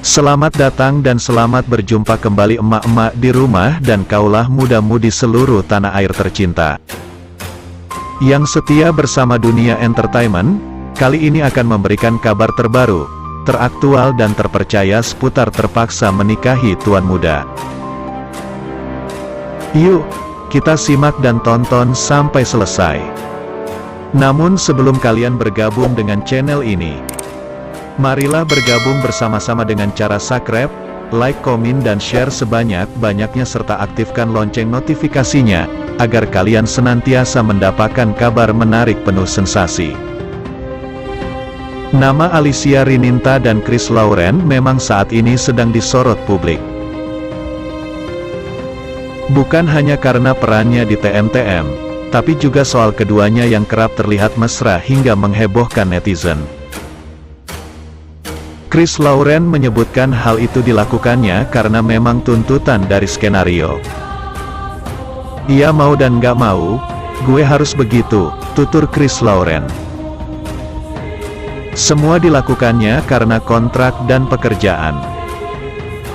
Selamat datang dan selamat berjumpa kembali emak-emak di rumah dan kaulah muda-mudi seluruh tanah air tercinta yang setia bersama Dunia Entertainment. Kali ini akan memberikan kabar terbaru, teraktual dan terpercaya seputar terpaksa menikahi tuan muda. Yuk, kita simak dan tonton sampai selesai. Namun sebelum kalian bergabung dengan channel ini, marilah bergabung bersama-sama dengan cara subscribe, like, komen dan share sebanyak-banyaknya serta aktifkan lonceng notifikasinya, agar kalian senantiasa mendapatkan kabar menarik penuh sensasi. Nama Alicia Rininta dan Chris Lauren memang saat ini sedang disorot publik. Bukan hanya karena perannya di TM-TM, tapi juga soal keduanya yang kerap terlihat mesra hingga menghebohkan netizen. Chris Lauren menyebutkan hal itu dilakukannya karena memang tuntutan dari skenario. Ia mau dan gak mau, gue harus begitu, tutur Chris Lauren. Semua dilakukannya karena kontrak dan pekerjaan.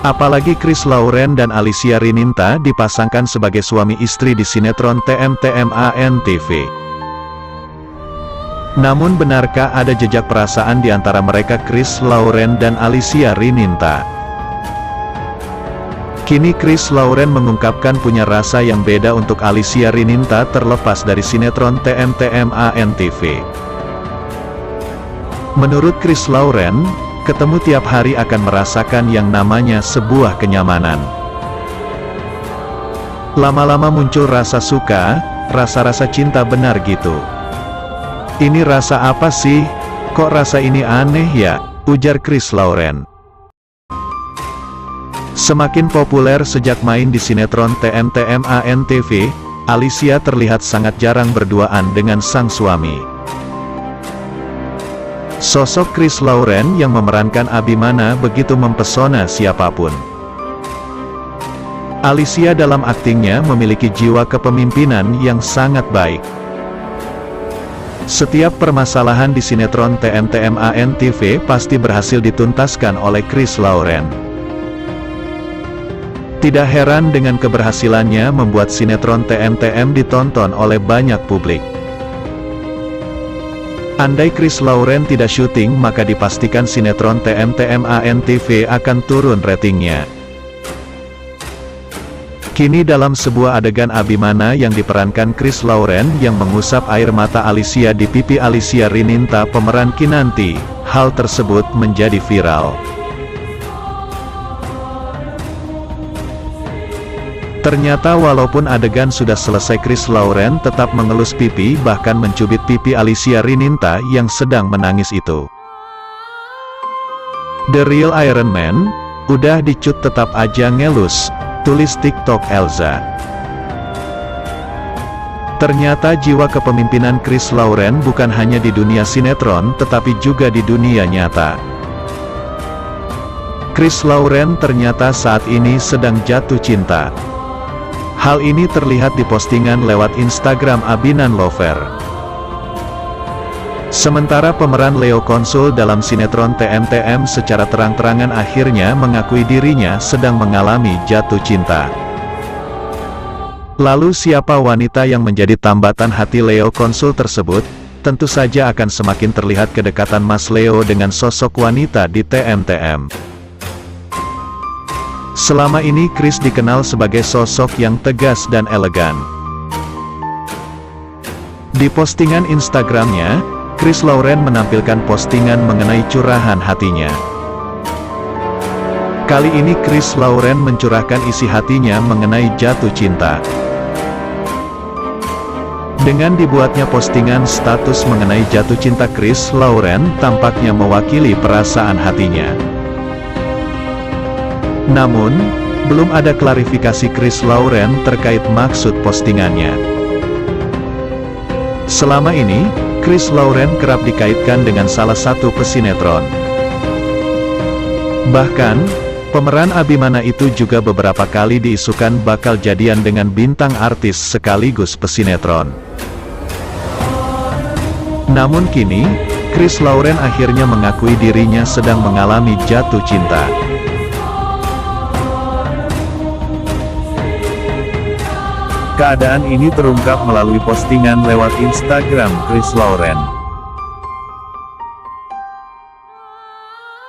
Apalagi Chris Lauren dan Alicia Rininta dipasangkan sebagai suami istri di sinetron TM-TM ANTV. Namun benarkah ada jejak perasaan di antara mereka Chris Lauren dan Alicia Rininta? Kini Chris Lauren mengungkapkan punya rasa yang beda untuk Alicia Rininta terlepas dari sinetron TM-TM ANTV. Menurut Chris Lauren, ketemu tiap hari akan merasakan yang namanya sebuah kenyamanan. Lama-lama muncul rasa suka, rasa-rasa cinta benar gitu. Ini rasa apa sih? Kok rasa ini aneh ya? Ujar Chris Lauren. Semakin populer sejak main di sinetron TM-TM ANTV, Alicia terlihat sangat jarang berduaan dengan sang suami. Sosok Chris Lauren yang memerankan Abimana begitu mempesona siapapun. Alicia dalam aktingnya memiliki jiwa kepemimpinan yang sangat baik. Setiap permasalahan di sinetron TM-TM ANTV pasti berhasil dituntaskan oleh Chris Lauren. Tidak heran dengan keberhasilannya membuat sinetron TM-TM ditonton oleh banyak publik. Andai Chris Lauren tidak syuting, maka dipastikan sinetron TM-TM ANTV akan turun ratingnya. Kini dalam sebuah adegan Abimana yang diperankan Chris Lauren yang mengusap air mata Alicia di pipi Alicia Rininta pemeran Kinanti, hal tersebut menjadi viral. Ternyata walaupun adegan sudah selesai, Chris Lauren tetap mengelus pipi bahkan mencubit pipi Alicia Rininta yang sedang menangis itu. The Real Iron Man, udah dicut tetap aja ngelus, tulis TikTok Elza. Ternyata jiwa kepemimpinan Chris Lauren bukan hanya di dunia sinetron tetapi juga di dunia nyata. Chris Lauren ternyata saat ini sedang jatuh cinta. Hal ini terlihat di postingan lewat Instagram Abinan Lover. Sementara pemeran Leo Konsul dalam sinetron TM-TM secara terang-terangan akhirnya mengakui dirinya sedang mengalami jatuh cinta. Lalu siapa wanita yang menjadi tambatan hati Leo Konsul tersebut? Tentu saja akan semakin terlihat kedekatan Mas Leo dengan sosok wanita di TM-TM. Selama ini Chris dikenal sebagai sosok yang tegas dan elegan. Di postingan Instagramnya, Chris Lauren menampilkan postingan mengenai curahan hatinya. Kali ini Chris Lauren mencurahkan isi hatinya mengenai jatuh cinta. Dengan dibuatnya postingan status mengenai jatuh cinta, Chris Lauren tampaknya mewakili perasaan hatinya. Namun, belum ada klarifikasi Chris Lauren terkait maksud postingannya. Selama ini, Chris Lauren kerap dikaitkan dengan salah satu pesinetron. Bahkan, pemeran Abimana itu juga beberapa kali diisukan bakal jadian dengan bintang artis sekaligus pesinetron. Namun kini, Chris Lauren akhirnya mengakui dirinya sedang mengalami jatuh cinta. Keadaan ini terungkap melalui postingan lewat Instagram Chris Lauren.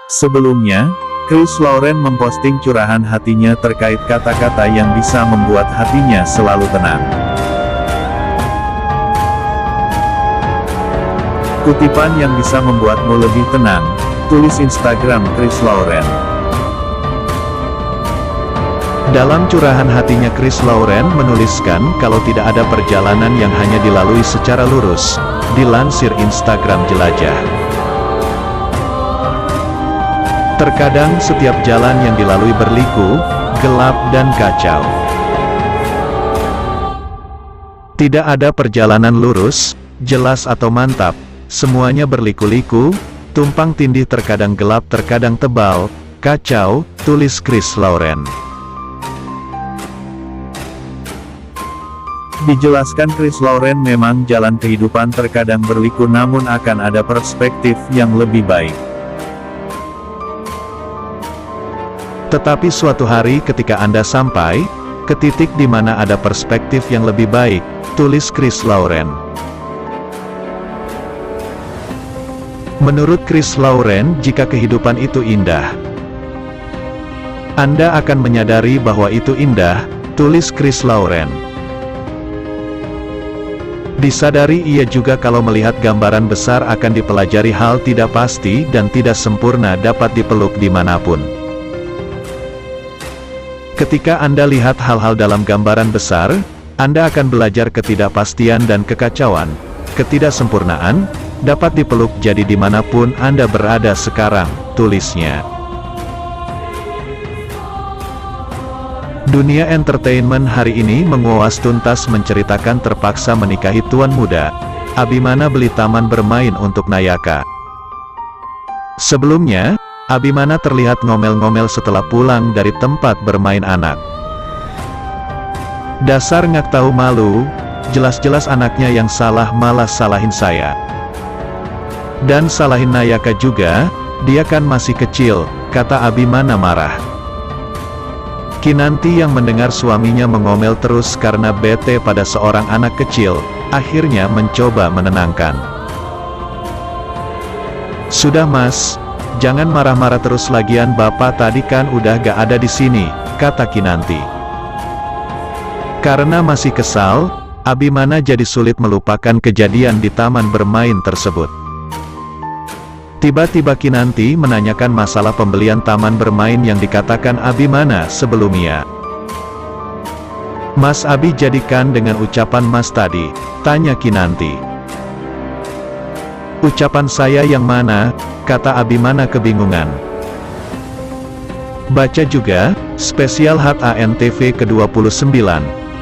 Sebelumnya, Chris Lauren memposting curahan hatinya terkait kata-kata yang bisa membuat hatinya selalu tenang. Kutipan yang bisa membuatmu lebih tenang, tulis Instagram Chris Lauren. Dalam curahan hatinya Chris Lauren menuliskan kalau tidak ada perjalanan yang hanya dilalui secara lurus, dilansir Instagram Jelajah. Terkadang setiap jalan yang dilalui berliku, gelap dan kacau. Tidak ada perjalanan lurus, jelas atau mantap, semuanya berliku-liku, tumpang tindih, terkadang gelap terkadang tebal, kacau, tulis Chris Lauren. Dijelaskan Chris Lauren memang jalan kehidupan terkadang berliku namun akan ada perspektif yang lebih baik. Tetapi suatu hari ketika Anda sampai ke titik di mana ada perspektif yang lebih baik, tulis Chris Lauren. Menurut Chris Lauren, jika kehidupan itu indah, Anda akan menyadari bahwa itu indah, tulis Chris Lauren. Disadari ia juga kalau melihat gambaran besar akan dipelajari hal tidak pasti dan tidak sempurna dapat dipeluk dimanapun. Ketika Anda lihat hal-hal dalam gambaran besar, Anda akan belajar ketidakpastian dan kekacauan, ketidaksempurnaan, dapat dipeluk jadi dimanapun Anda berada sekarang, tulisnya. Dunia entertainment hari ini menguas tuntas menceritakan terpaksa menikahi tuan muda, Abimana beli taman bermain untuk Nayaka. Sebelumnya, Abimana terlihat ngomel-ngomel setelah pulang dari tempat bermain anak. Dasar ngak tahu malu, jelas-jelas anaknya yang salah malah salahin saya. Dan salahin Nayaka juga, dia kan masih kecil, kata Abimana marah. Kinanti yang mendengar suaminya mengomel terus karena bete pada seorang anak kecil, akhirnya mencoba menenangkan. Sudah mas, jangan marah-marah terus, lagian bapak tadi kan udah gak ada di sini, kata Kinanti. Karena masih kesal, Abimana jadi sulit melupakan kejadian di taman bermain tersebut. Tiba-tiba Kinanti menanyakan masalah pembelian taman bermain yang dikatakan Abimana sebelumnya. Mas Abi jadikan dengan ucapan mas tadi, tanya Kinanti. Ucapan saya yang mana, kata Abimana kebingungan. Baca juga, spesial HANTV ke-29.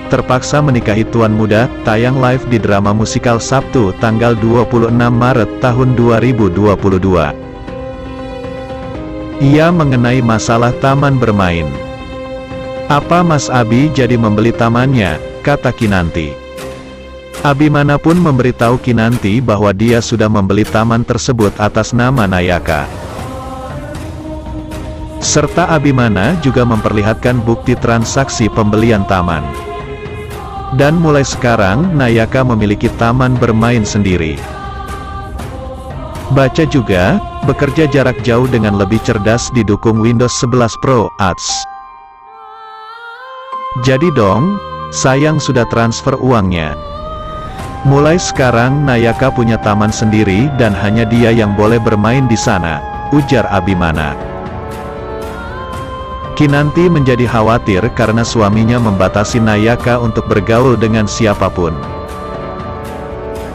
Terpaksa menikahi tuan muda, tayang live di drama musikal Sabtu tanggal 26 Maret tahun 2022. Ia mengenai masalah taman bermain. Apa Mas Abi jadi membeli tamannya, kata Kinanti. Abimana pun memberitahu Kinanti bahwa dia sudah membeli taman tersebut atas nama Nayaka. Serta Abimana juga memperlihatkan bukti transaksi pembelian taman. Dan mulai sekarang, Nayaka memiliki taman bermain sendiri. Baca juga, bekerja jarak jauh dengan lebih cerdas didukung Windows 11 Pro Ads. Jadi dong, sayang sudah transfer uangnya. Mulai sekarang Nayaka punya taman sendiri dan hanya dia yang boleh bermain di sana, ujar Abimana. Kinanti menjadi khawatir karena suaminya membatasi Nayaka untuk bergaul dengan siapapun.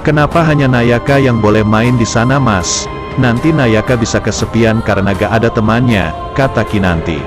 Kenapa hanya Nayaka yang boleh main di sana mas? Nanti Nayaka bisa kesepian karena gak ada temannya, kata Kinanti.